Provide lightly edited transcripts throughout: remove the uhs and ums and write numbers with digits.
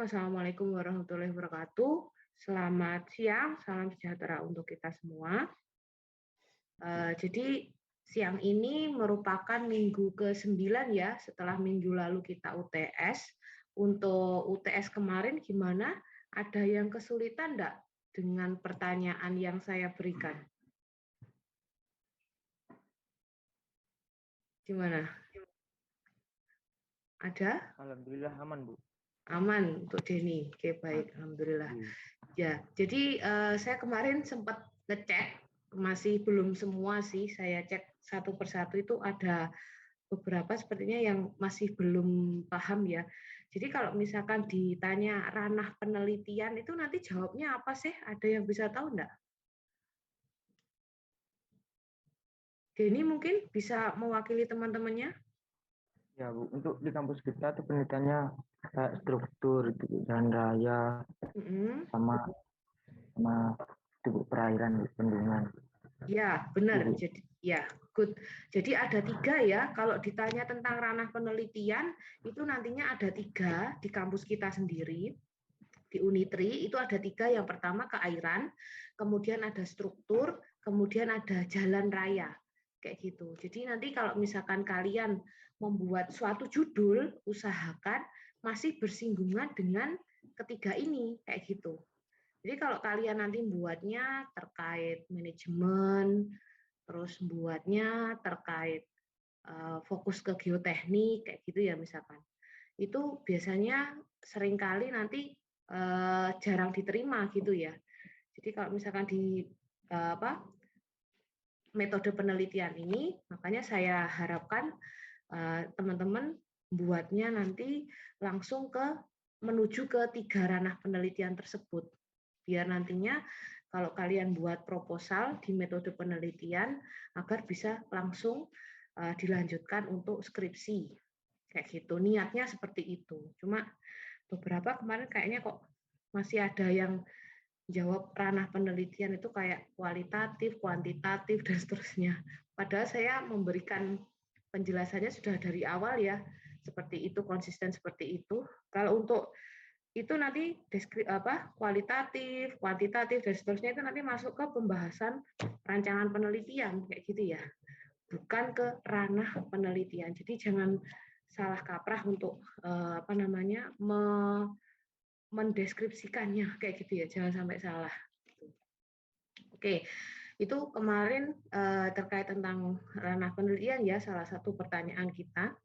Assalamualaikum warahmatullahi wabarakatuh. Selamat siang, salam sejahtera untuk kita semua. Jadi siang ini merupakan minggu ke-9 ya, setelah minggu lalu kita UTS. Untuk UTS kemarin gimana? Ada yang kesulitan enggak dengan pertanyaan yang saya berikan? Gimana? Ada? Alhamdulillah aman, Bu. Aman untuk Denny. Oke, baik. Alhamdulillah. Ya, jadi saya kemarin sempat ngecek, masih belum semua sih, saya cek satu persatu itu ada beberapa sepertinya yang masih belum paham ya. Jadi kalau misalkan ditanya ranah penelitian itu nanti jawabnya apa sih? Ada yang bisa tahu enggak? Denny mungkin bisa mewakili teman-temannya? Ya, Bu, untuk di kampus kita tuh penelitiannya kayak struktur, gitu, jalan raya, sama perairan, bendungan. Ya, benar. Jadi ya, good. Jadi ada 3 ya. Kalau ditanya tentang ranah penelitian, itu nantinya ada 3 di kampus kita sendiri. Di Unitri itu ada 3. Yang pertama keairan, kemudian ada struktur, kemudian ada jalan raya. Kayak gitu. Jadi nanti kalau misalkan kalian membuat suatu judul, usahakan masih bersinggungan dengan ketiga ini, kayak gitu. Jadi kalau kalian nanti buatnya terkait manajemen, terus buatnya terkait fokus ke geoteknik, kayak gitu ya misalkan. Itu biasanya seringkali nanti jarang diterima gitu ya. Jadi kalau misalkan di metode penelitian ini, makanya saya harapkan teman-teman buatnya nanti langsung menuju ke 3 ranah penelitian tersebut. Biar nantinya kalau kalian buat proposal di metode penelitian agar bisa langsung dilanjutkan untuk skripsi. Kayak gitu. Niatnya seperti itu. Cuma beberapa kemarin kayaknya kok masih ada yang jawab ranah penelitian itu kayak kualitatif, kuantitatif, dan seterusnya. Padahal saya memberikan penjelasannya sudah dari awal ya, seperti itu, konsisten seperti itu. Kalau untuk itu nanti kualitatif, kuantitatif, dan seterusnya itu nanti masuk ke pembahasan rancangan penelitian, kayak gitu ya. Bukan ke ranah penelitian. Jadi jangan salah kaprah untuk mendeskripsikannya kayak gitu ya, jangan sampai salah. Oke, itu kemarin terkait tentang ranah penelitian ya, salah satu pertanyaan kita,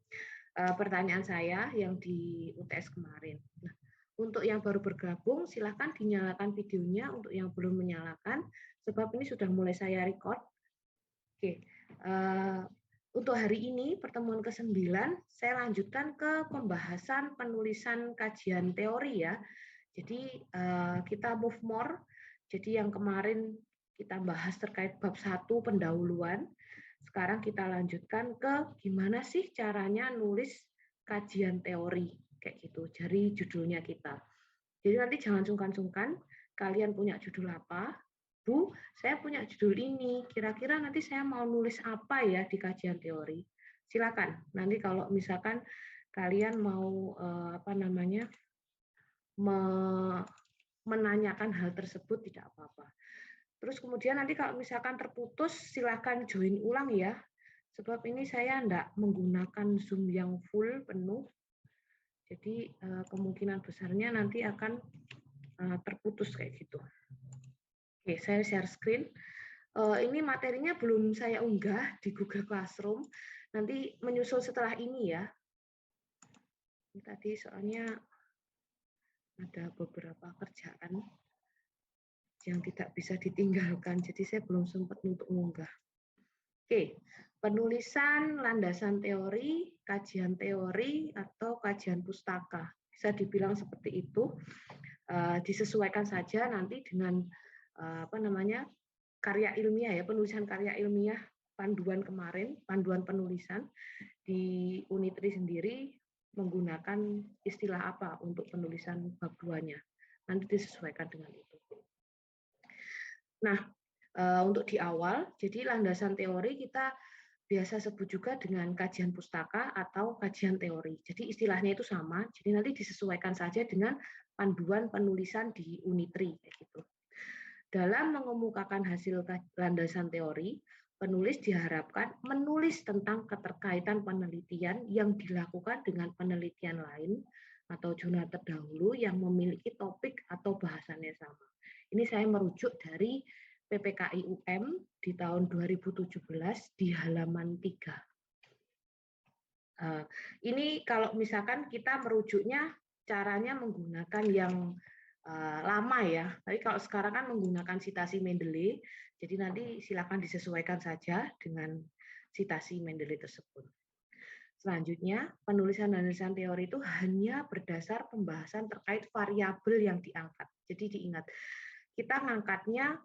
pertanyaan saya yang di UTS kemarin. Nah, untuk yang baru bergabung, silahkan dinyalakan videonya. Untuk yang belum menyalakan, sebab ini sudah mulai saya record. Oke, untuk hari ini pertemuan ke-9 saya lanjutkan ke pembahasan penulisan kajian teori ya. Jadi kita move more. Jadi yang kemarin kita bahas terkait bab 1 pendahuluan. Sekarang kita lanjutkan ke gimana sih caranya nulis kajian teori kayak gitu. Jadi judulnya kita. Jadi nanti jangan sungkan-sungkan kalian punya judul apa. Bu, saya punya judul ini. Kira-kira nanti saya mau nulis apa ya di kajian teori? Silakan. Nanti kalau misalkan kalian mau menanyakan hal tersebut tidak apa-apa. Terus kemudian nanti kalau misalkan terputus silakan join ulang ya. Sebab ini saya enggak menggunakan Zoom yang full penuh. Jadi kemungkinan besarnya nanti akan terputus kayak gitu. Oke, saya share screen. Ini materinya belum saya unggah di Google Classroom. Nanti menyusul setelah ini ya. Tadi soalnya ada beberapa kerjaan yang tidak bisa ditinggalkan, jadi saya belum sempat untuk mengunggah. Oke, penulisan landasan teori, kajian teori, atau kajian pustaka. Bisa dibilang seperti itu. Disesuaikan saja nanti dengan karya ilmiah ya, penulisan karya ilmiah panduan kemarin, panduan penulisan di Unitri sendiri menggunakan istilah apa untuk penulisan bab 2-nya. Nanti disesuaikan dengan itu. Nah, untuk di awal, jadi landasan teori kita biasa sebut juga dengan kajian pustaka atau kajian teori. Jadi istilahnya itu sama, jadi nanti disesuaikan saja dengan panduan penulisan di Unitri kayak gitu. Dalam mengemukakan hasil landasan teori, penulis diharapkan menulis tentang keterkaitan penelitian yang dilakukan dengan penelitian lain atau jurnal terdahulu yang memiliki topik atau bahasannya sama. Ini saya merujuk dari PPKI UM di tahun 2017 di halaman 3. Ini kalau misalkan kita merujuknya caranya menggunakan yang lama ya. Tapi kalau sekarang kan menggunakan citasi Mendeley, jadi nanti silakan disesuaikan saja dengan citasi Mendeley tersebut. Selanjutnya, penulisan landasan teori itu hanya berdasar pembahasan terkait variabel yang diangkat. Jadi diingat, kita ngangkatnya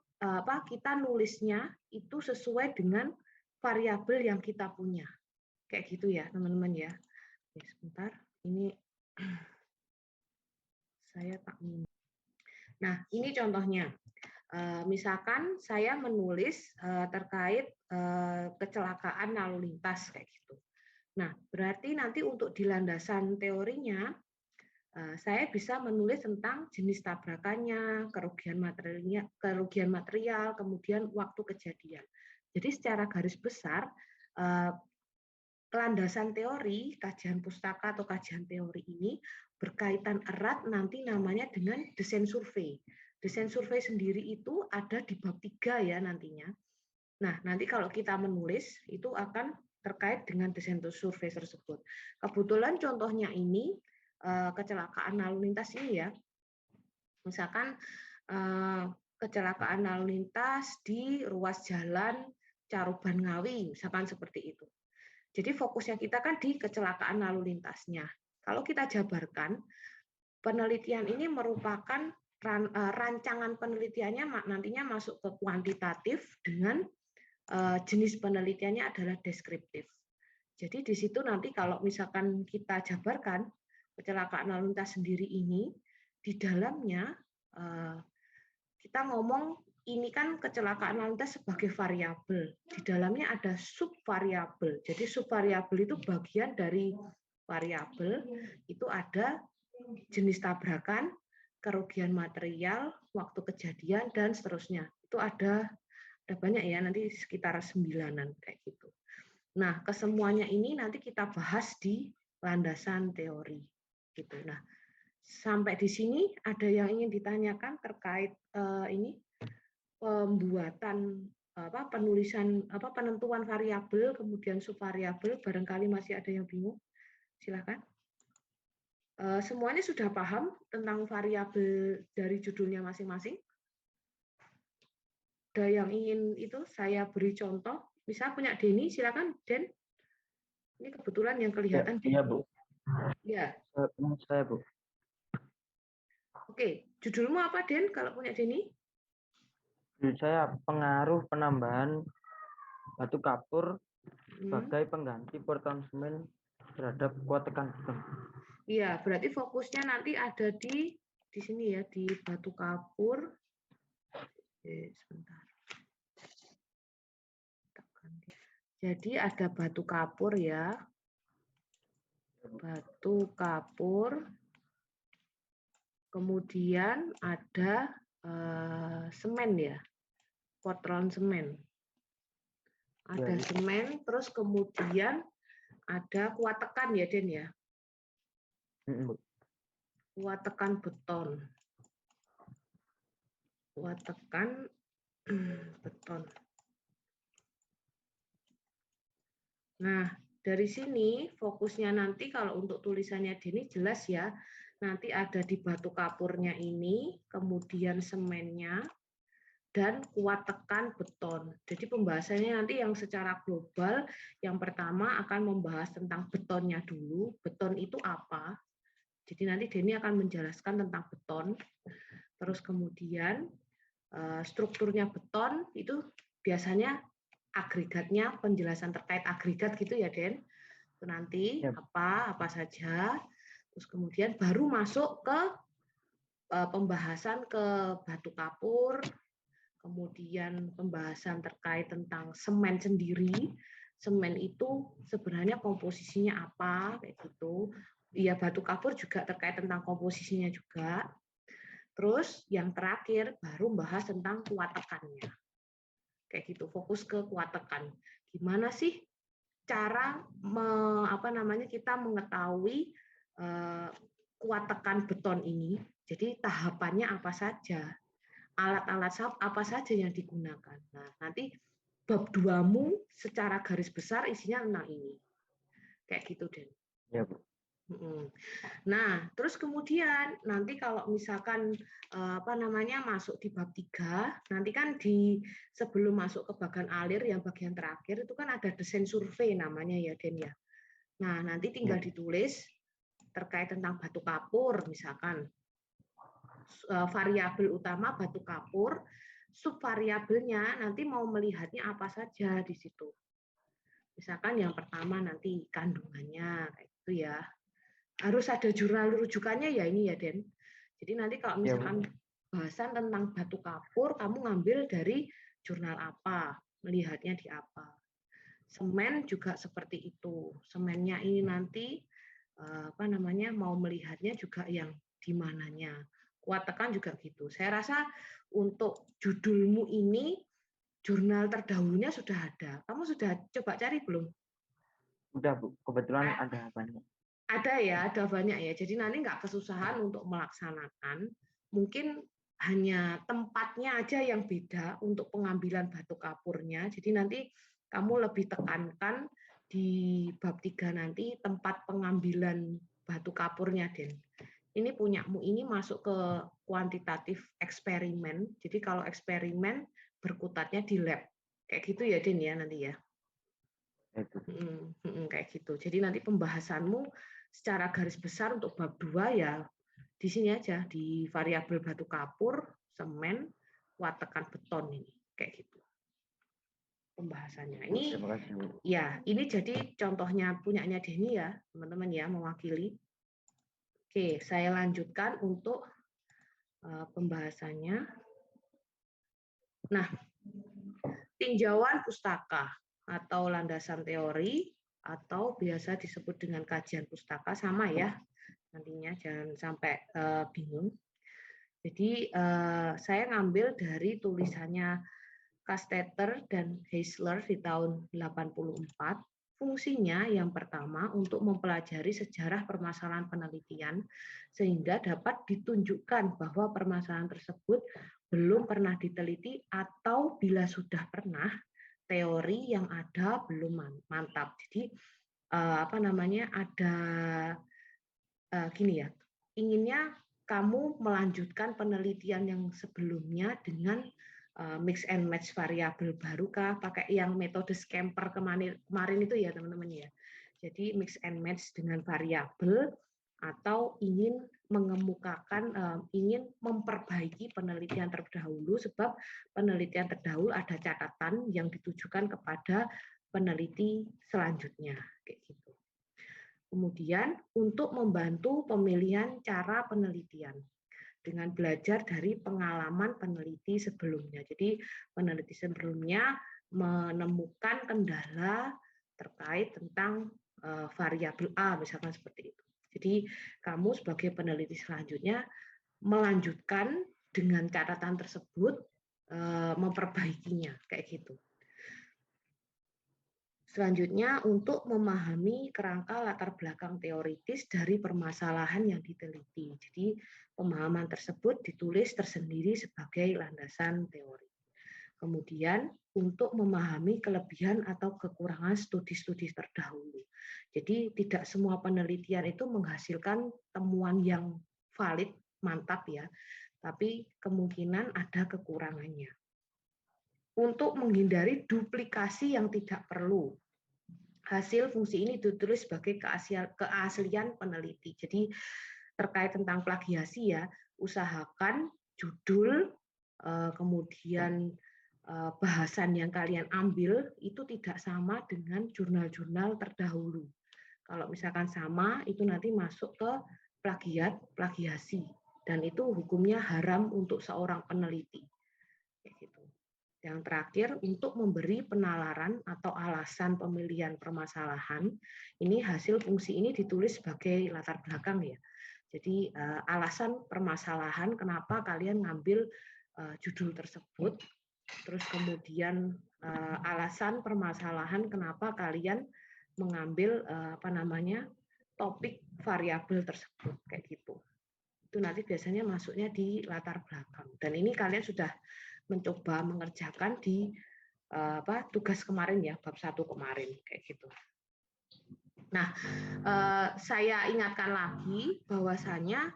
kita nulisnya itu sesuai dengan variabel yang kita punya. Kayak gitu ya, teman-teman ya. Oke, sebentar. Ini saya tak minum. Nah, ini contohnya. Misalkan saya menulis terkait kecelakaan lalu lintas kayak gitu. Nah, berarti nanti untuk di landasan teorinya saya bisa menulis tentang jenis tabrakannya, kerugian material, kemudian waktu kejadian. Jadi secara garis besar landasan teori, kajian pustaka atau kajian teori ini berkaitan erat nanti namanya dengan desain survei. Desain survei sendiri itu ada di bab 3 ya nantinya. Nah, nanti kalau kita menulis itu akan terkait dengan desain survei tersebut. Kebetulan contohnya ini kecelakaan lalu lintas ini ya. Misalkan kecelakaan lalu lintas di ruas jalan Caruban Ngawi, misalkan seperti itu. Jadi fokusnya kita kan di kecelakaan lalu lintasnya. Kalau kita jabarkan, penelitian ini merupakan rancangan penelitiannya nantinya masuk ke kuantitatif dengan jenis penelitiannya adalah deskriptif. Jadi di situ nanti kalau misalkan kita jabarkan kecelakaan lalu lintas sendiri ini, di dalamnya kita ngomong ini kan kecelakaan lalu lintas sebagai variabel. Di dalamnya ada subvariabel. Jadi subvariabel itu bagian dari variabel, itu ada jenis tabrakan, kerugian material, waktu kejadian, dan seterusnya. Itu ada banyak ya, nanti sekitar 9-an kayak gitu. Nah, kesemuanya ini nanti kita bahas di landasan teori. Gitu. Nah, sampai di sini ada yang ingin ditanyakan terkait ini pembuatan penulisan penentuan variabel kemudian subvariabel, barangkali masih ada yang bingung. Silakan. Semuanya sudah paham tentang variabel dari judulnya masing-masing? Ada yang ingin itu saya beri contoh? Misal punya Denny, silakan Den. Ini kebetulan yang kelihatan. Iya, Bu. Ya. Saya, Bu. Oke, judulmu apa Den kalau punya Denny? Judul saya pengaruh penambahan batu kapur sebagai pengganti portan semen terhadap kuat tekan beton. Iya, berarti fokusnya nanti ada di sini ya, di batu kapur. Oke, sebentar. Jadi ada batu kapur ya. Batu kapur. Kemudian ada semen ya. Portland semen. Ada semen, terus kemudian ada kuat tekan ya, Den ya. Kuat tekan beton. Kuat tekan beton. Nah, dari sini fokusnya nanti kalau untuk tulisannya Denny jelas ya, nanti ada di batu kapurnya ini, kemudian semennya, dan kuat tekan beton. Jadi pembahasannya nanti yang secara global, yang pertama akan membahas tentang betonnya dulu, beton itu apa. Jadi nanti Denny akan menjelaskan tentang beton, terus kemudian strukturnya beton itu biasanya agregatnya, penjelasan terkait agregat gitu ya, Den. Itu nanti apa saja. Terus kemudian baru masuk ke pembahasan ke batu kapur, kemudian pembahasan terkait tentang semen sendiri, semen itu sebenarnya komposisinya apa, kayak gitu. Ya, batu kapur juga terkait tentang komposisinya juga. Terus yang terakhir baru bahas tentang kuat tekannya. Kayak gitu, fokus ke kuat tekan. Gimana sih cara kita mengetahui kuat tekan beton ini? Jadi tahapannya apa saja? Alat-alat apa saja yang digunakan? Nah, nanti bab 2-mu secara garis besar isinya tentang ini. Kayak gitu, Den. Ya, Bu. Nah, terus kemudian nanti kalau misalkan masuk di bab 3, nanti kan sebelum masuk ke bagian alir yang bagian terakhir itu kan ada desain survei namanya ya, Den ya. Nah, nanti tinggal ditulis terkait tentang batu kapur misalkan. Variabel utama batu kapur, subvariabelnya nanti mau melihatnya apa saja di situ. Misalkan yang pertama nanti kandungannya kayak gitu ya. Harus ada jurnal rujukannya ya ini ya, Den. Jadi nanti kalau misalkan bahasan tentang batu kapur, kamu ngambil dari jurnal apa, melihatnya di apa. Semen juga seperti itu. Semennya ini nanti mau melihatnya juga yang di mananya. Kuat tekan juga gitu. Saya rasa untuk judulmu ini jurnal terdahulunya sudah ada. Kamu sudah coba cari belum? Udah, Bu. Kebetulan ada banyak. Ada ya, ada banyak ya. Jadi nanti nggak kesusahan untuk melaksanakan. Mungkin hanya tempatnya aja yang beda untuk pengambilan batu kapurnya. Jadi nanti kamu lebih tekankan di bab 3 nanti tempat pengambilan batu kapurnya, Den. Ini punyamu ini masuk ke kuantitatif eksperimen. Jadi kalau eksperimen berkutatnya di lab. Kayak gitu ya, Den ya nanti ya. Kayak gitu. Jadi nanti pembahasanmu secara garis besar untuk bab 2 ya di sini aja, di variabel batu kapur, semen, kuat tekan beton ini. Kayak gitu pembahasannya. Ini ya, ini jadi contohnya punyanya Denny ya, teman-teman ya, mewakili. Oke, saya lanjutkan untuk pembahasannya. Nah, tinjauan pustaka atau landasan teori atau biasa disebut dengan kajian pustaka sama ya, nantinya jangan sampai bingung. Jadi saya ngambil dari tulisannya Castetter dan Heisler di tahun 84. Fungsinya yang pertama untuk mempelajari sejarah permasalahan penelitian sehingga dapat ditunjukkan bahwa permasalahan tersebut belum pernah diteliti atau bila sudah pernah teori yang ada belum mantap. Jadi ada gini ya, inginnya kamu melanjutkan penelitian yang sebelumnya dengan mix and match variabel baru kah, pakai yang metode Scamper kemarin itu ya teman-teman ya. Jadi mix and match dengan variabel atau ingin mengemukakan, ingin memperbaiki penelitian terdahulu sebab penelitian terdahulu ada catatan yang ditujukan kepada peneliti selanjutnya kayak gitu. Kemudian untuk membantu pemilihan cara penelitian dengan belajar dari pengalaman peneliti sebelumnya. Jadi peneliti sebelumnya menemukan kendala terkait tentang variabel A, misalkan seperti itu. Jadi kamu sebagai peneliti selanjutnya melanjutkan dengan catatan tersebut, memperbaikinya, kayak gitu. Selanjutnya, untuk memahami kerangka latar belakang teoritis dari permasalahan yang diteliti. Jadi, pemahaman tersebut ditulis tersendiri sebagai landasan teori. Kemudian, untuk memahami kelebihan atau kekurangan studi-studi terdahulu. Jadi, tidak semua penelitian itu menghasilkan temuan yang valid, mantap ya, tapi kemungkinan ada kekurangannya. Untuk menghindari duplikasi yang tidak perlu. Hasil fungsi ini ditulis sebagai keaslian peneliti. Jadi terkait tentang plagiasi ya, usahakan judul, kemudian bahasan yang kalian ambil itu tidak sama dengan jurnal-jurnal terdahulu. Kalau misalkan sama, itu nanti masuk ke plagiasi. Dan itu hukumnya haram untuk seorang peneliti. Kayak gitu. Yang terakhir, untuk memberi penalaran atau alasan pemilihan permasalahan, ini hasil fungsi ini ditulis sebagai latar belakang ya. Jadi alasan permasalahan kenapa kalian ngambil judul tersebut, terus kemudian alasan permasalahan kenapa kalian mengambil topik variabel tersebut kayak gitu. Itu nanti biasanya masuknya di latar belakang. Dan ini kalian sudah mencoba mengerjakan di tugas kemarin ya, bab 1 kemarin kayak gitu. Nah, saya ingatkan lagi bahwasanya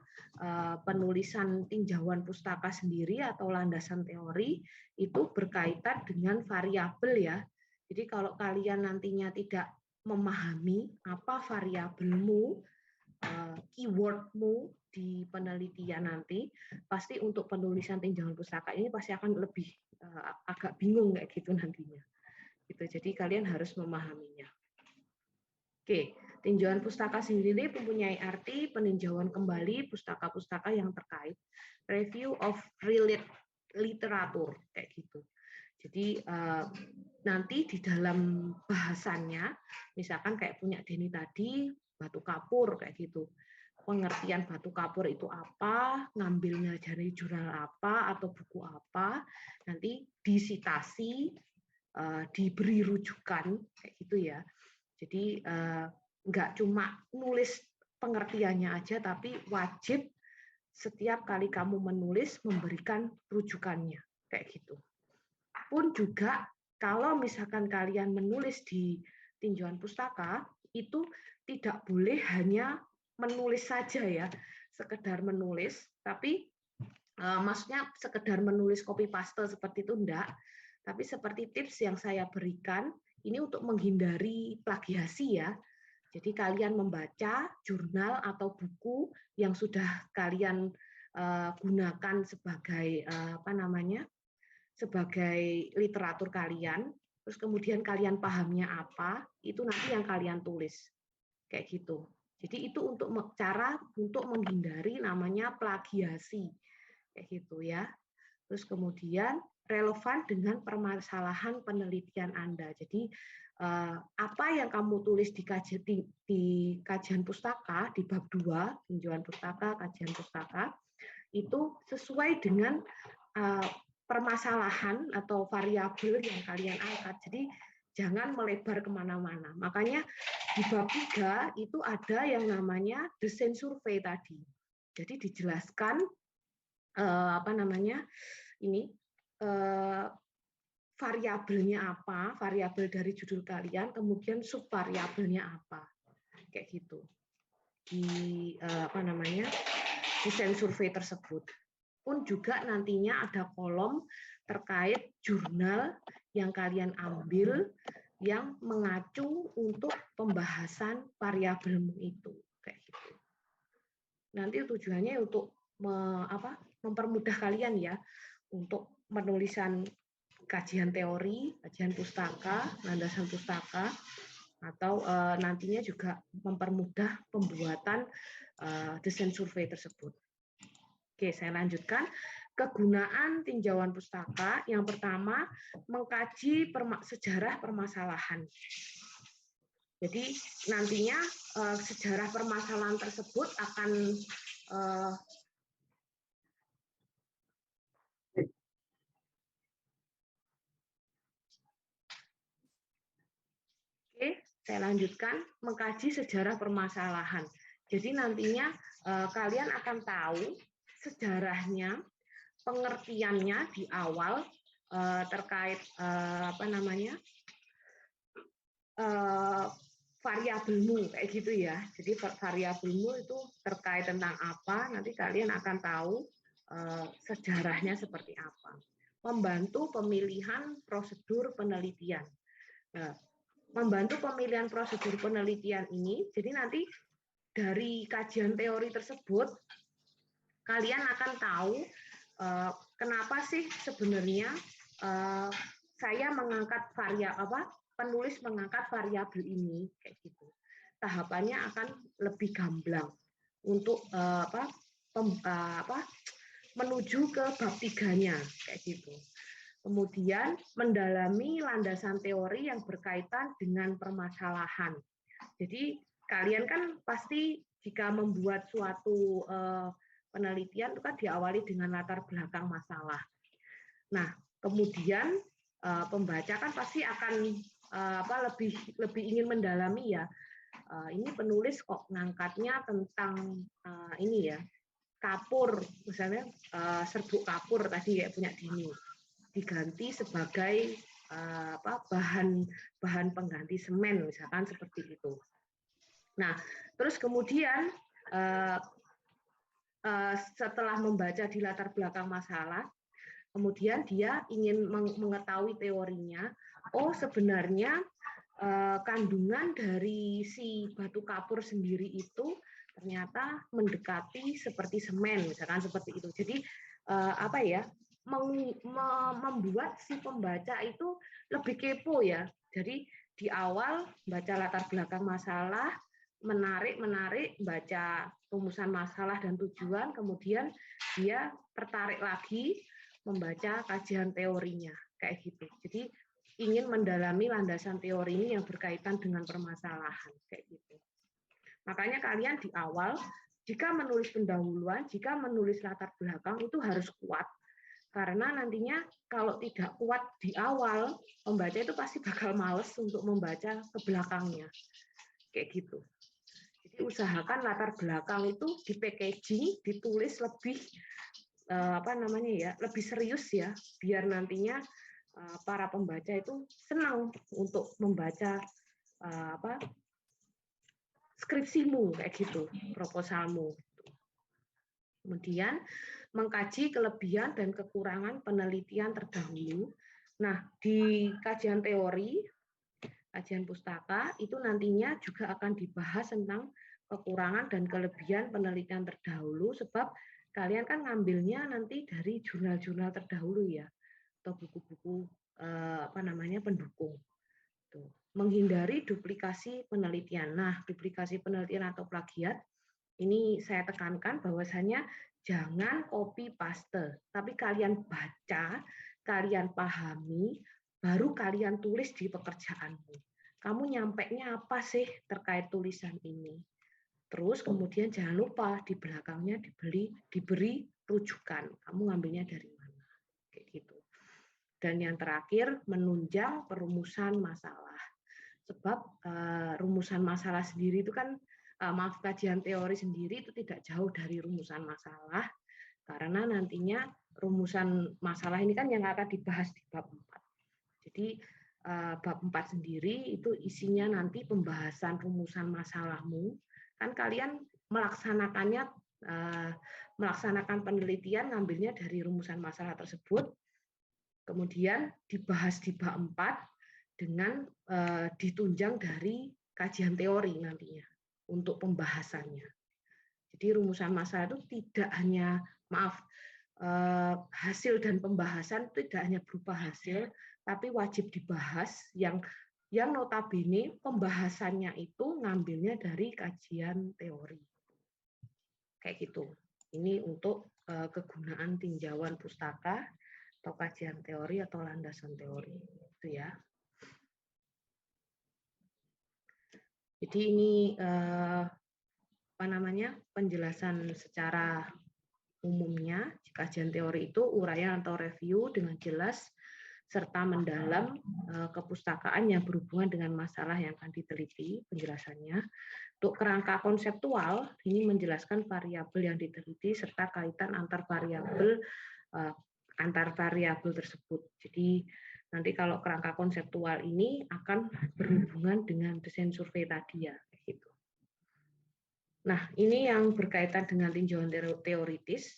penulisan tinjauan pustaka sendiri atau landasan teori itu berkaitan dengan variabel ya. Jadi kalau kalian nantinya tidak memahami apa variabelmu, keywordmu di penelitian nanti, pasti untuk penulisan tinjauan pustaka ini pasti akan lebih agak bingung kayak gitu nantinya. Gitu. Jadi kalian harus memahaminya. Oke, tinjauan pustaka sendiri mempunyai arti peninjauan kembali pustaka-pustaka yang terkait, review of related literatur kayak gitu. Jadi nanti di dalam bahasannya, misalkan kayak punya Denny tadi, batu kapur kayak gitu. Pengertian batu kapur itu apa, ngambilnya dari jurnal apa atau buku apa, nanti disitasi, diberi rujukan kayak gitu ya. Jadi nggak cuma nulis pengertiannya aja, tapi wajib setiap kali kamu menulis memberikan rujukannya kayak gitu. Pun juga kalau misalkan kalian menulis di tinjauan pustaka, itu tidak boleh hanya menulis saja ya, sekedar menulis, tapi maksudnya sekedar menulis copy paste seperti itu enggak, tapi seperti tips yang saya berikan, ini untuk menghindari plagiasi ya. Jadi kalian membaca jurnal atau buku yang sudah kalian gunakan sebagai sebagai literatur kalian, terus kemudian kalian pahamnya apa, itu nanti yang kalian tulis. Kayak gitu. Jadi itu untuk cara untuk menghindari namanya plagiasi. Kayak gitu ya. Terus kemudian relevan dengan permasalahan penelitian Anda. Jadi apa yang kamu tulis di kajian pustaka, di bab 2, tinjauan pustaka, kajian pustaka, itu sesuai dengan permasalahan atau variabel yang kalian angkat. Jadi jangan melebar kemana-mana. Makanya di bab 3 itu ada yang namanya desain survei tadi. Jadi dijelaskan variabelnya apa, variabel dari judul kalian, kemudian subvariabelnya apa, kayak gitu di desain survei tersebut. Pun juga nantinya ada kolom terkait jurnal yang kalian ambil yang mengacu untuk pembahasan variabelmu itu, kayak gitu. Nanti tujuannya untuk mempermudah kalian ya untuk penulisan kajian teori, kajian pustaka, landasan pustaka, atau nantinya juga mempermudah pembuatan desain survei tersebut. Oke, saya lanjutkan. Kegunaan tinjauan pustaka yang pertama mengkaji sejarah permasalahan. Jadi nantinya sejarah permasalahan tersebut akan Oke, saya lanjutkan mengkaji sejarah permasalahan. Jadi nantinya kalian akan tahu sejarahnya, pengertiannya di awal terkait variabelmu kayak gitu ya. Jadi variabelmu itu terkait tentang apa, nanti kalian akan tahu sejarahnya seperti apa. Membantu pemilihan prosedur penelitian. Nah, membantu pemilihan prosedur penelitian ini, jadi nanti dari kajian teori tersebut kalian akan tahu kenapa sih sebenarnya saya mengangkat penulis mengangkat variabel ini kayak gitu. Tahapannya akan lebih gamblang untuk menuju ke bab 3-nya kayak gitu. Kemudian mendalami landasan teori yang berkaitan dengan permasalahan. Jadi kalian kan pasti jika membuat suatu penelitian itu kan diawali dengan latar belakang masalah. Nah, kemudian pembaca kan pasti akan lebih ingin mendalami ya. Ini penulis kok ngangkatnya tentang ini ya, kapur, misalnya serbuk kapur tadi ya punya Dini diganti sebagai bahan pengganti semen, misalkan seperti itu. Nah, terus kemudian setelah membaca di latar belakang masalah, kemudian dia ingin mengetahui teorinya. Oh, sebenarnya kandungan dari si batu kapur sendiri itu ternyata mendekati seperti semen, misalkan seperti itu. Jadi membuat si pembaca itu lebih kepo ya. Jadi di awal baca latar belakang masalah, menarik, baca rumusan masalah dan tujuan, kemudian dia tertarik lagi membaca kajian teorinya, kayak gitu. Jadi ingin mendalami landasan teori ini yang berkaitan dengan permasalahan, kayak gitu. Makanya kalian di awal, jika menulis pendahuluan, jika menulis latar belakang itu harus kuat. Karena nantinya kalau tidak kuat di awal, pembaca itu pasti bakal males untuk membaca ke belakangnya. Kayak gitu. Jadi usahakan latar belakang itu di packaging, ditulis lebih lebih serius ya, biar nantinya para pembaca itu senang untuk membaca skripsimu kayak gitu, proposalmu. Kemudian mengkaji kelebihan dan kekurangan penelitian terdahulu. Nah, di kajian teori, kajian pustaka, itu nantinya juga akan dibahas tentang kekurangan dan kelebihan penelitian terdahulu, sebab kalian kan ngambilnya nanti dari jurnal-jurnal terdahulu ya, atau buku-buku pendukung. Tuh. Menghindari duplikasi penelitian. Nah, duplikasi penelitian atau plagiat, ini saya tekankan bahwasanya jangan copy paste, tapi kalian baca, kalian pahami, baru kalian tulis di pekerjaanmu. Kamu nyampainya apa sih terkait tulisan ini? Terus kemudian jangan lupa di belakangnya diberi rujukan. Kamu ngambilnya dari mana? Kayak gitu. Dan yang terakhir, menunjang perumusan masalah. Sebab rumusan masalah sendiri itu kan kajian teori sendiri itu tidak jauh dari rumusan masalah, karena nantinya rumusan masalah ini kan yang akan dibahas di bab 4. Jadi bab 4 sendiri itu isinya nanti pembahasan rumusan masalahmu. Kan kalian melaksanakan penelitian ngambilnya dari rumusan masalah tersebut, kemudian dibahas di bab 4 dengan ditunjang dari kajian teori nantinya untuk pembahasannya. Jadi rumusan masalah itu tidak hanya, hasil dan pembahasan tidak hanya berupa hasil, tapi wajib dibahas yang notabene pembahasannya itu ngambilnya dari kajian teori. Kayak gitu. Ini untuk kegunaan tinjauan pustaka atau kajian teori atau landasan teori. Itu ya. Jadi ini penjelasan secara umumnya. Kajian teori itu uraian atau review dengan jelas serta mendalam kepustakaan yang berhubungan dengan masalah yang akan diteliti, penjelasannya. Untuk kerangka konseptual, ini menjelaskan variabel yang diteliti serta kaitan antar variabel tersebut. Jadi nanti kalau kerangka konseptual ini akan berhubungan dengan desain survei tadi ya, gitu. Nah, ini yang berkaitan dengan tinjauan teoritis.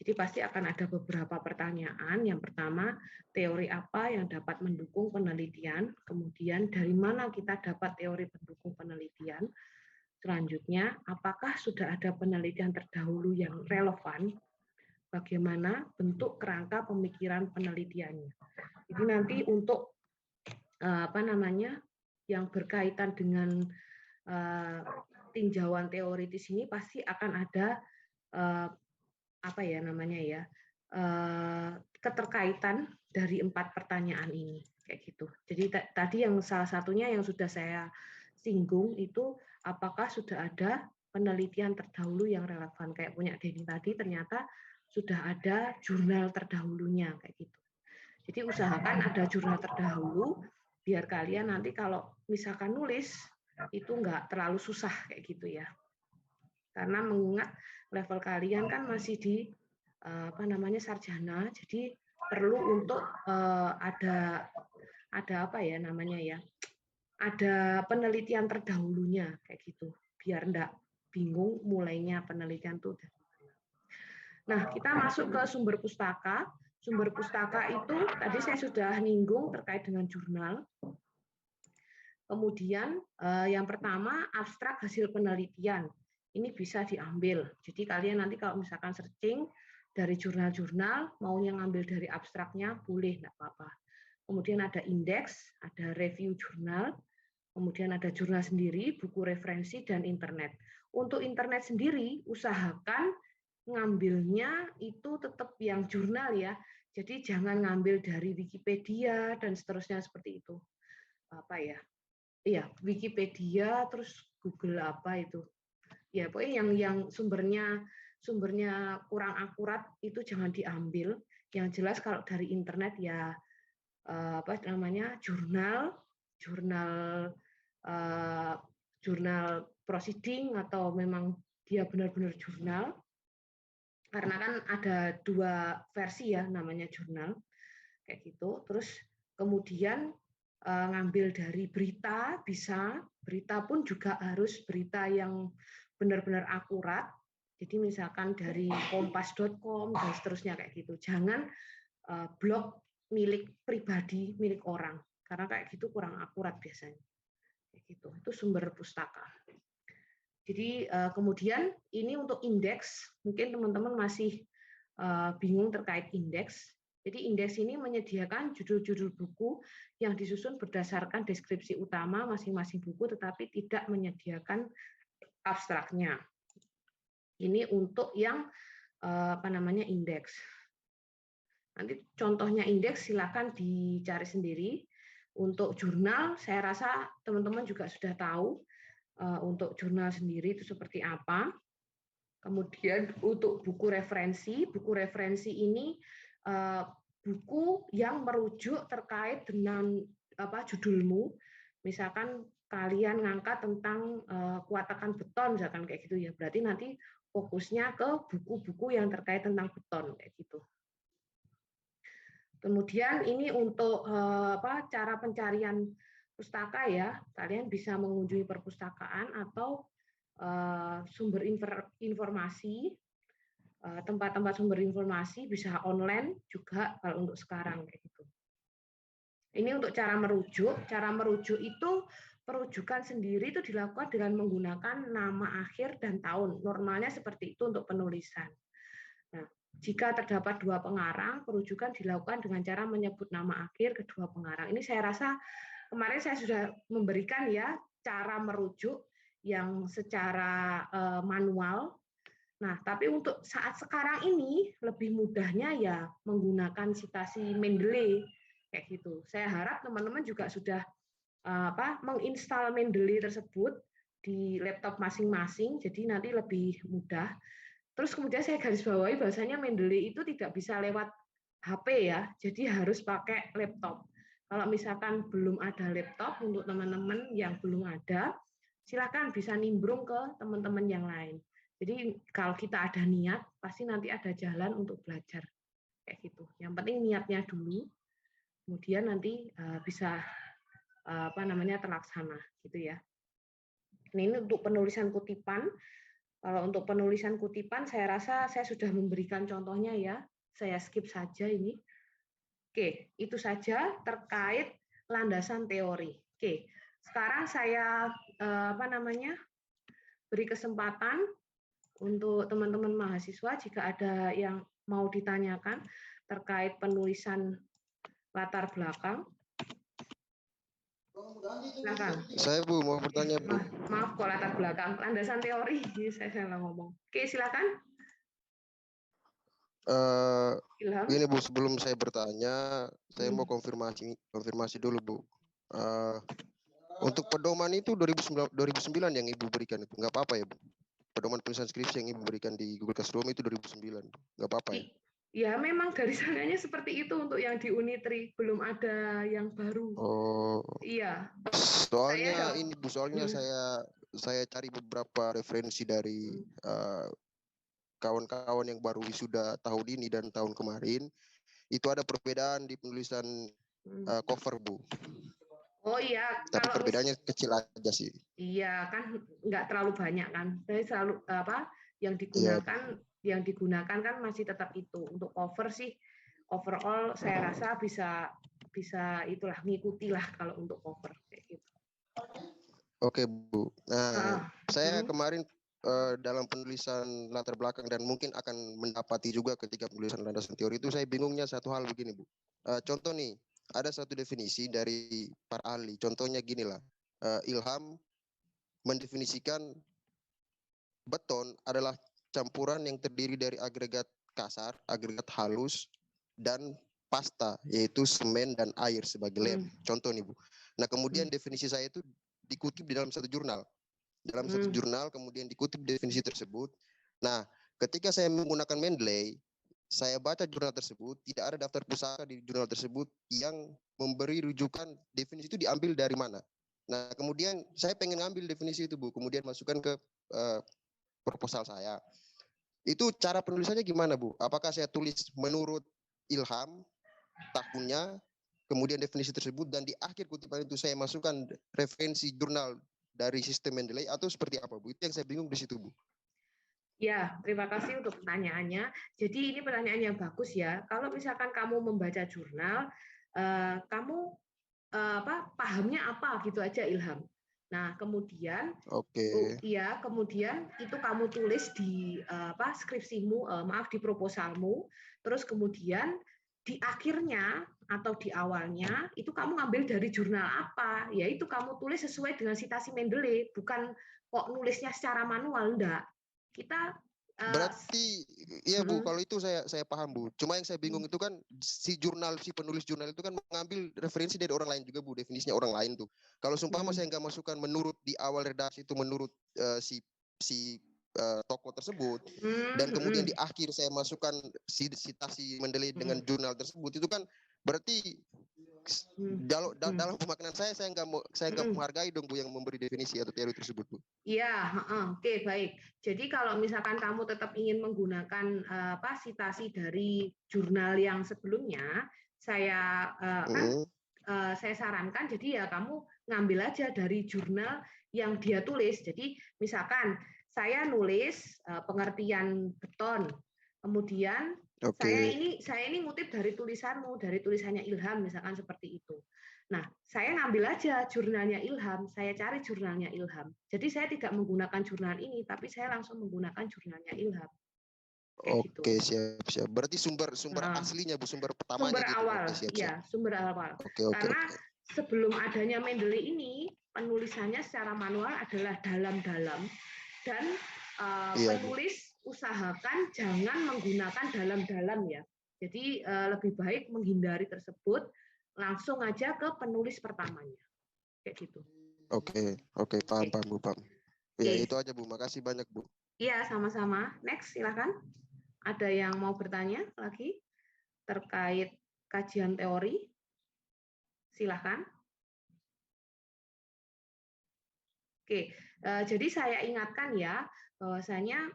Jadi pasti akan ada beberapa pertanyaan. Yang pertama, teori apa yang dapat mendukung penelitian? Kemudian dari mana kita dapat teori pendukung penelitian? Selanjutnya, apakah sudah ada penelitian terdahulu yang relevan? Bagaimana bentuk kerangka pemikiran penelitiannya? Jadi nanti untuk yang berkaitan dengan tinjauan teoritis ini pasti akan ada keterkaitan dari 4 pertanyaan ini, kayak gitu. Jadi tadi yang salah satunya yang sudah saya singgung itu, apakah sudah ada penelitian terdahulu yang relevan, kayak punya Denny tadi ternyata sudah ada jurnal terdahulunya, kayak gitu. Jadi usahakan ada jurnal terdahulu, biar kalian nanti kalau misalkan nulis, itu nggak terlalu susah, kayak gitu ya. Karena mengingat level kalian kan masih di sarjana, jadi perlu untuk ada apa ya namanya ya, ada penelitian terdahulunya kayak gitu, biar enggak bingung mulainya penelitian itu. Nah, kita masuk ke sumber pustaka. Sumber pustaka itu tadi saya sudah nyinggung terkait dengan jurnal. Kemudian yang pertama abstrak hasil penelitian. Ini bisa diambil. Jadi kalian nanti kalau misalkan searching dari jurnal-jurnal, maunya ngambil dari abstraknya, boleh, nggak apa-apa. Kemudian ada indeks, ada review jurnal, kemudian ada jurnal sendiri, buku referensi, dan internet. Untuk internet sendiri, usahakan ngambilnya itu tetap yang jurnal ya. Jadi jangan ngambil dari Wikipedia dan seterusnya seperti itu. Apa ya? Iya, Wikipedia, terus Google apa itu. Ya, pokoknya yang sumbernya kurang akurat itu jangan diambil. Yang jelas kalau dari internet ya jurnal jurnal proceeding atau memang dia benar-benar jurnal. Karena kan ada 2 versi ya namanya jurnal. Kayak gitu. Terus kemudian ngambil dari berita bisa, berita pun juga harus berita yang benar-benar akurat. Jadi misalkan dari kompas.com dan seterusnya kayak gitu. Jangan blog milik pribadi, milik orang. Karena kayak gitu kurang akurat biasanya. Kayak gitu. Itu sumber pustaka. Jadi kemudian ini untuk indeks, mungkin teman-teman masih bingung terkait indeks. Jadi indeks ini menyediakan judul-judul buku yang disusun berdasarkan deskripsi utama masing-masing buku, tetapi tidak menyediakan abstraknya. Ini untuk yang indeks. Nanti contohnya indeks silakan dicari sendiri. Untuk jurnal, saya rasa teman-teman juga sudah tahu untuk jurnal sendiri itu seperti apa. Kemudian untuk buku referensi ini buku yang merujuk terkait dengan judulmu. Misalkan kalian ngangkat tentang kuatakan beton, misalkan kayak gitu ya. Berarti nanti fokusnya ke buku-buku yang terkait tentang beton kayak gitu. Kemudian ini untuk cara pencarian pustaka ya, kalian bisa mengunjungi perpustakaan atau sumber informasi, tempat-tempat sumber informasi bisa online juga kalau untuk sekarang kayak gitu. Ini untuk cara merujuk. Cara merujuk itu perujukan sendiri itu dilakukan dengan menggunakan nama akhir dan tahun. Normalnya seperti itu untuk penulisan. Nah, jika terdapat 2 pengarang, perujukan dilakukan dengan cara menyebut nama akhir kedua pengarang. Ini saya rasa kemarin saya sudah memberikan ya cara merujuk yang secara manual. Nah, tapi untuk saat sekarang ini lebih mudahnya ya menggunakan citasi Mendeley kayak gitu. Saya harap teman-teman juga sudah menginstal Mendeley tersebut di laptop masing-masing, jadi nanti lebih mudah. Terus kemudian saya garis bawahi bahwasanya Mendeley itu tidak bisa lewat HP ya, jadi harus pakai laptop. Kalau misalkan belum ada laptop untuk teman-teman yang belum ada, silakan bisa nimbrung ke teman-teman yang lain. Jadi kalau kita ada niat, pasti nanti ada jalan untuk belajar kayak gitu. Yang penting niatnya dulu, kemudian nanti bisa terlaksana gitu ya. Ini untuk penulisan kutipan. Kalau untuk penulisan kutipan, saya rasa saya sudah memberikan contohnya ya. Saya skip saja ini. Oke, itu saja terkait landasan teori. Oke, sekarang saya beri kesempatan untuk teman-teman mahasiswa jika ada yang mau ditanyakan terkait penulisan latar belakang. Silakan. Saya Bu mau bertanya Bu. Maaf kok latar belakang, landasan teori saya salah ngomong. Oke, silakan. Ilham? Ini Bu, sebelum saya bertanya, saya mau Hmm. konfirmasi dulu Bu. Untuk pedoman itu 2009 yang Ibu berikan itu, nggak apa-apa ya Bu? Pedoman penulisan skripsi yang Ibu berikan di Google Classroom itu 2009, nggak apa-apa ya? Ya, memang dari sananya seperti itu untuk yang di Unitri, belum ada yang baru. Oh, Iya. soalnya ini Bu, soalnya saya cari beberapa referensi dari kawan-kawan yang baru wisuda tahun ini dan tahun kemarin, itu ada perbedaan di penulisan cover Bu. Oh iya, Tapi kalau perbedaannya kecil aja sih. iya kan nggak terlalu banyak kan. Saya selalu yang Iya. digunakan kan masih tetap itu. Untuk cover sih overall saya rasa bisa itulah ngikuti lah kalau untuk cover kayak gitu. Oke Bu. Nah, saya Hmm. kemarin dalam penulisan latar belakang dan mungkin akan mendapati juga ketika penulisan landasan teori itu saya bingungnya satu hal begini Bu. Contoh nih, ada satu definisi dari para ahli. Contohnya gini lah, Ilham mendefinisikan beton adalah campuran yang terdiri dari agregat kasar, agregat halus, dan pasta, yaitu semen dan air sebagai lem. Contoh nih Bu. Nah kemudian definisi saya itu dikutip di dalam satu jurnal. Dalam satu jurnal kemudian dikutip definisi tersebut. Nah ketika saya menggunakan Mendeley, saya baca jurnal tersebut, tidak ada daftar pusaka di jurnal tersebut yang memberi rujukan definisi itu diambil dari mana. Nah kemudian saya pengen ngambil definisi itu Bu, kemudian masukkan ke proposal saya. Itu cara penulisannya gimana Bu? Apakah saya tulis menurut Ilham tahunnya, kemudian definisi tersebut, dan di akhir kutipan itu saya masukkan referensi jurnal dari sistem Mendeley, atau seperti apa Bu? Itu yang saya bingung di situ Bu. Ya, terima kasih untuk pertanyaannya. Jadi ini pertanyaan yang bagus ya. Kalau misalkan kamu membaca jurnal, kamu pahamnya apa gitu aja Ilham. Nah, kemudian kemudian itu kamu tulis di skripsimu, di proposalmu, terus kemudian di akhirnya atau di awalnya itu kamu ngambil dari jurnal apa, yaitu kamu tulis sesuai dengan sitasi Mendeley, bukan kok nulisnya secara manual, enggak. Kita berarti iya Bu, kalau itu saya paham Bu. Cuma yang saya bingung itu kan si penulis jurnal itu kan mengambil referensi dari orang lain juga Bu, definisinya orang lain tuh. Kalau sumpama saya nggak masukkan menurut di awal redaksi itu menurut si tokoh tersebut, dan kemudian di akhir saya masukkan sitasi Mendeley dengan jurnal tersebut, itu kan berarti dalam pemaknaan saya nggak menghargai dong Bu yang memberi definisi atau teori tersebut Bu. Iya, oke, baik. Jadi kalau misalkan kamu tetap ingin menggunakan sitasi dari jurnal yang sebelumnya, saya saya sarankan jadi ya kamu ngambil aja dari jurnal yang dia tulis. Jadi misalkan saya nulis pengertian beton, kemudian saya ini ngutip dari tulisanmu, dari tulisannya Ilham misalkan seperti itu. Nah, saya ngambil aja jurnalnya Ilham, saya cari jurnalnya Ilham. Jadi saya tidak menggunakan jurnal ini, tapi saya langsung menggunakan jurnalnya Ilham. Oke, siap. Berarti sumber aslinya Bu, sumber pertamanya sumber gitu. awal, Oke, siap. Ya, sumber awal. Karena sebelum adanya Mendeley ini, penulisannya secara manual adalah dalam-dalam, dan penulis usahakan jangan menggunakan dalam-dalam ya. Jadi lebih baik menghindari tersebut, langsung aja ke penulis pertamanya. Kayak gitu. Oke, paham Bu, paham. Ya, itu aja Bu, makasih banyak Bu. Iya, sama-sama. Next, silakan. Ada yang mau bertanya lagi terkait kajian teori? Silakan. Oke, jadi saya ingatkan ya, bahwasanya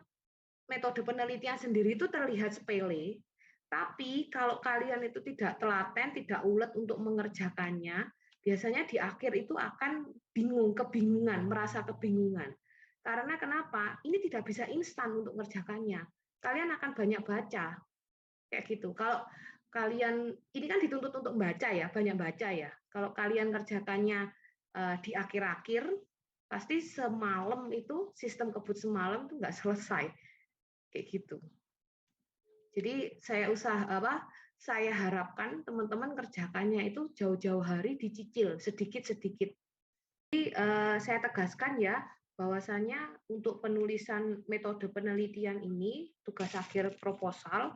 metode penelitian sendiri itu terlihat sepele, tapi kalau kalian itu tidak telaten, tidak ulet untuk mengerjakannya, biasanya di akhir itu akan kebingungan, merasa kebingungan. Karena kenapa? Ini tidak bisa instan untuk mengerjakannya. Kalian akan banyak baca, kayak gitu. Kalau kalian, ini kan dituntut untuk baca ya, banyak baca ya. Kalau kalian kerjakannya di akhir-akhir, pasti semalam itu, sistem kebut semalam itu nggak selesai. Kayak gitu. Jadi saya harapkan teman-teman kerjakannya itu jauh-jauh hari dicicil sedikit-sedikit. Jadi saya tegaskan ya bahwasanya untuk penulisan metode penelitian ini tugas akhir proposal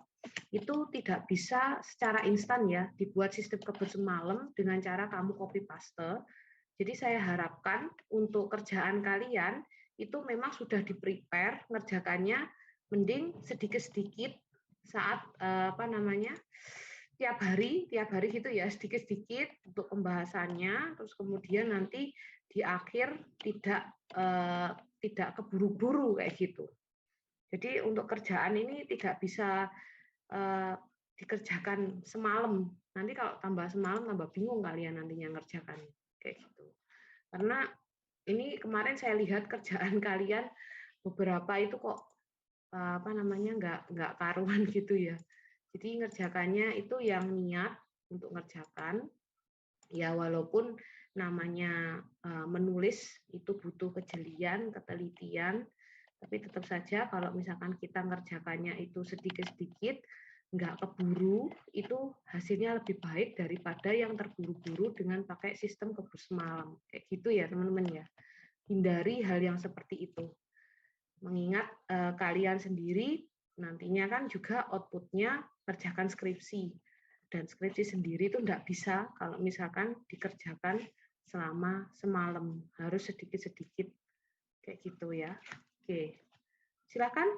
itu tidak bisa secara instan ya dibuat sistem kebut semalam dengan cara kamu copy paste. Jadi saya harapkan untuk kerjaan kalian itu memang sudah di-prepare ngerjakannya mending sedikit-sedikit saat tiap hari gitu ya, sedikit-sedikit untuk pembahasannya, terus kemudian nanti di akhir tidak keburu-buru kayak gitu. Jadi untuk kerjaan ini tidak bisa dikerjakan semalam. Nanti kalau tambah semalam tambah bingung kalian nantinya ngerjakan kayak gitu. Karena ini kemarin saya lihat kerjaan kalian beberapa itu kok nggak karuan gitu ya. Jadi ngerjakannya itu yang niat untuk ngerjakan, ya walaupun namanya menulis itu butuh kejelian, ketelitian, tapi tetap saja kalau misalkan kita ngerjakannya itu sedikit-sedikit, nggak keburu, itu hasilnya lebih baik daripada yang terburu-buru dengan pakai sistem kebut semalam. Kayak gitu ya teman-teman ya. Hindari hal yang seperti itu. Mengingat kalian sendiri nantinya kan juga outputnya kerjakan skripsi. Dan skripsi sendiri itu enggak bisa kalau misalkan dikerjakan selama semalam. Harus sedikit-sedikit. Kayak gitu ya. Oke. Silakan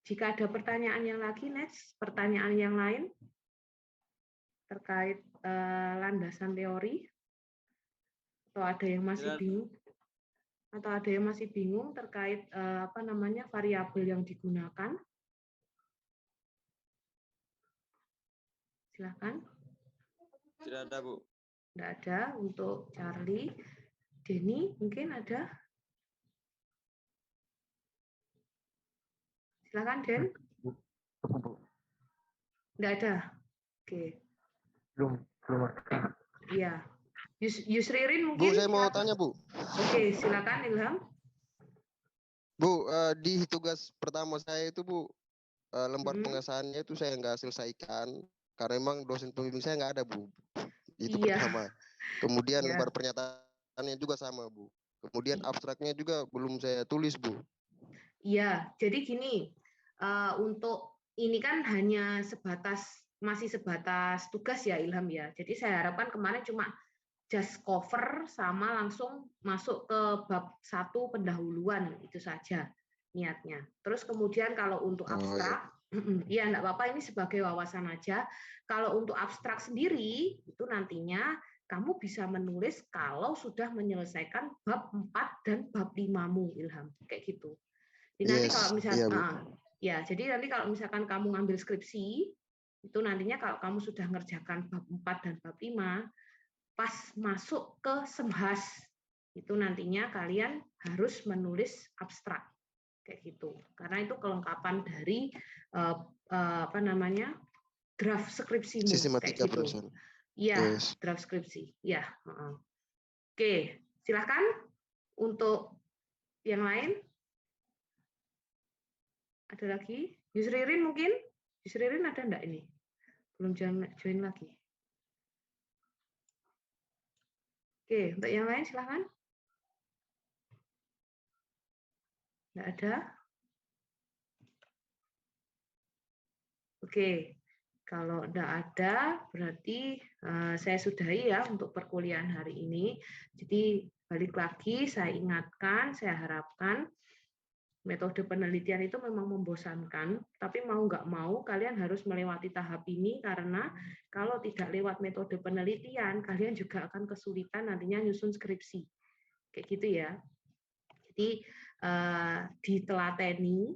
jika ada pertanyaan yang lagi, next. Pertanyaan yang lain terkait landasan teori. Atau ada yang masih bingung? Atau ada yang masih bingung terkait variabel yang digunakan? Silakan. Tidak ada, Bu. Tidak ada untuk Charlie. Denny mungkin ada? Silakan, Den. Tidak ada. Oke. Belum ada. Iya. Yusririn Bu, mungkin? saya mau tanya, Bu. Oke, silakan Ilham. Bu, di tugas pertama saya itu, Bu, lembar pengesahannya itu saya nggak selesaikan karena memang dosen pembimbing saya nggak ada, Bu. Itu pertama. Kemudian lembar pernyataannya juga sama, Bu. Kemudian abstraknya juga belum saya tulis, Bu. Iya, jadi gini, untuk ini kan hanya masih sebatas tugas ya Ilham ya. Jadi saya harapkan kemarin cuma just cover sama langsung masuk ke bab 1 pendahuluan itu saja niatnya. Terus kemudian kalau untuk abstrak, ya enggak apa-apa ini sebagai wawasan aja. Kalau untuk abstrak sendiri itu nantinya kamu bisa menulis kalau sudah menyelesaikan bab 4 dan bab 5-mu Ilham, kayak gitu. Jadi nanti kalau misalnya jadi nanti kalau misalkan kamu ngambil skripsi itu nantinya kalau kamu sudah ngerjakan bab 4 dan bab 5 pas masuk ke semhas itu nantinya kalian harus menulis abstrak kayak gitu karena itu kelengkapan dari draft skripsimu Sistematika kayak gitu. Iya, draft skripsi. Ya. Oke, silahkan untuk yang lain. Ada lagi? Yusririn mungkin? Yusririn ada enggak ini? Belum join lagi. Oke, untuk yang lain silahkan. Enggak ada? Oke, kalau enggak ada, berarti saya sudahi ya untuk perkuliahan hari ini. Jadi balik lagi, saya ingatkan, saya harapkan metode penelitian itu memang membosankan, tapi mau nggak mau kalian harus melewati tahap ini karena kalau tidak lewat metode penelitian, kalian juga akan kesulitan nantinya nyusun skripsi. Kayak gitu ya. Jadi ditelateni,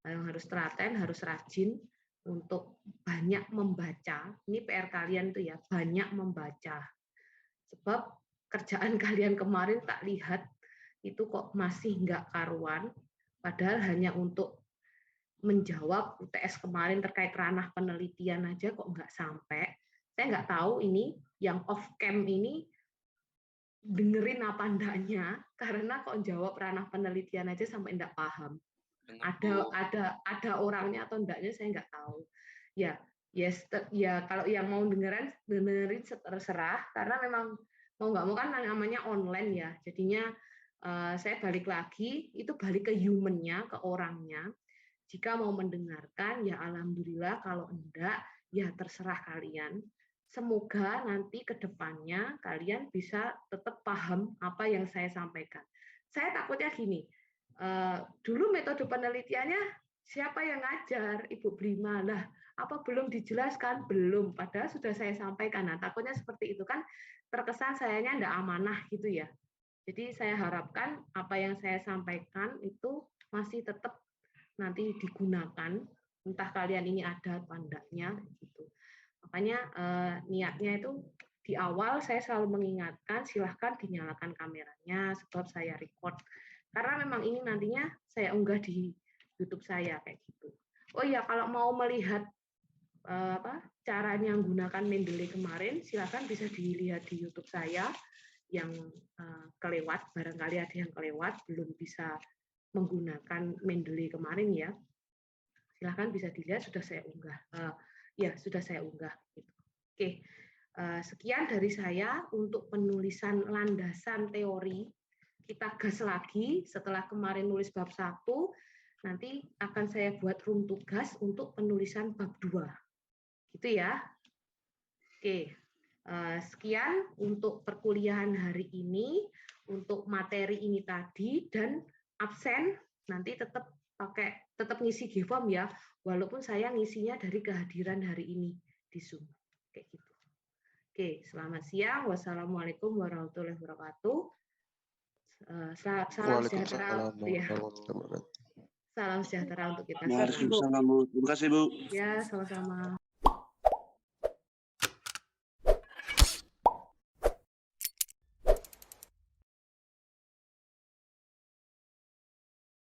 harus telaten, harus rajin untuk banyak membaca. Ini PR kalian tuh ya, banyak membaca. Sebab kerjaan kalian kemarin tak lihat itu kok masih nggak karuan, padahal hanya untuk menjawab UTS kemarin terkait ranah penelitian aja kok nggak sampai. Saya nggak tahu ini yang off cam ini dengerin apa enggaknya, karena kok jawab ranah penelitian aja sampai enggak paham. Ada orangnya atau enggaknya saya nggak tahu. Ya kalau yang mau dengerin terserah, karena memang mau nggak mau kan namanya online ya, jadinya saya balik lagi itu balik ke human-nya, ke orangnya. Jika mau mendengarkan, ya alhamdulillah. Kalau enggak, ya terserah kalian. Semoga nanti ke depannya kalian bisa tetap paham apa yang saya sampaikan. Saya takutnya gini, dulu metode penelitiannya siapa yang ngajar? Ibu Brima. Lah, apa belum dijelaskan? Belum, padahal sudah saya sampaikan. Nah, takutnya seperti itu kan, terkesan sayanya enggak amanah gitu ya. Jadi saya harapkan apa yang saya sampaikan itu masih tetap nanti digunakan, entah kalian ini ada atau enggaknya gitu. Makanya niatnya itu di awal saya selalu mengingatkan silahkan dinyalakan kameranya sebab saya record. Karena memang ini nantinya saya unggah di YouTube saya kayak gitu. Oh iya, kalau mau melihat caranya menggunakan Mendeley kemarin, silahkan bisa dilihat di YouTube saya yang kelewat, barangkali ada yang kelewat belum bisa menggunakan Mendeley kemarin ya. Silahkan bisa dilihat, sudah saya unggah. Sudah saya unggah. Gitu. Oke, sekian dari saya untuk penulisan landasan teori. Kita gas lagi setelah kemarin nulis bab 1, nanti akan saya buat room tugas untuk penulisan bab 2. Gitu ya. Oke, sekian untuk perkuliahan hari ini, untuk materi ini tadi, dan absen nanti tetap ngisi G-form ya, walaupun saya ngisinya dari kehadiran hari ini di Zoom. Kayak gitu. Oke, selamat siang. Wassalamualaikum warahmatullahi wabarakatuh. Salam sejahtera. Ya. Salam sejahtera untuk kita semua. Waalaikumsalam, Bu. Terima kasih, Bu. Ya, sama-sama.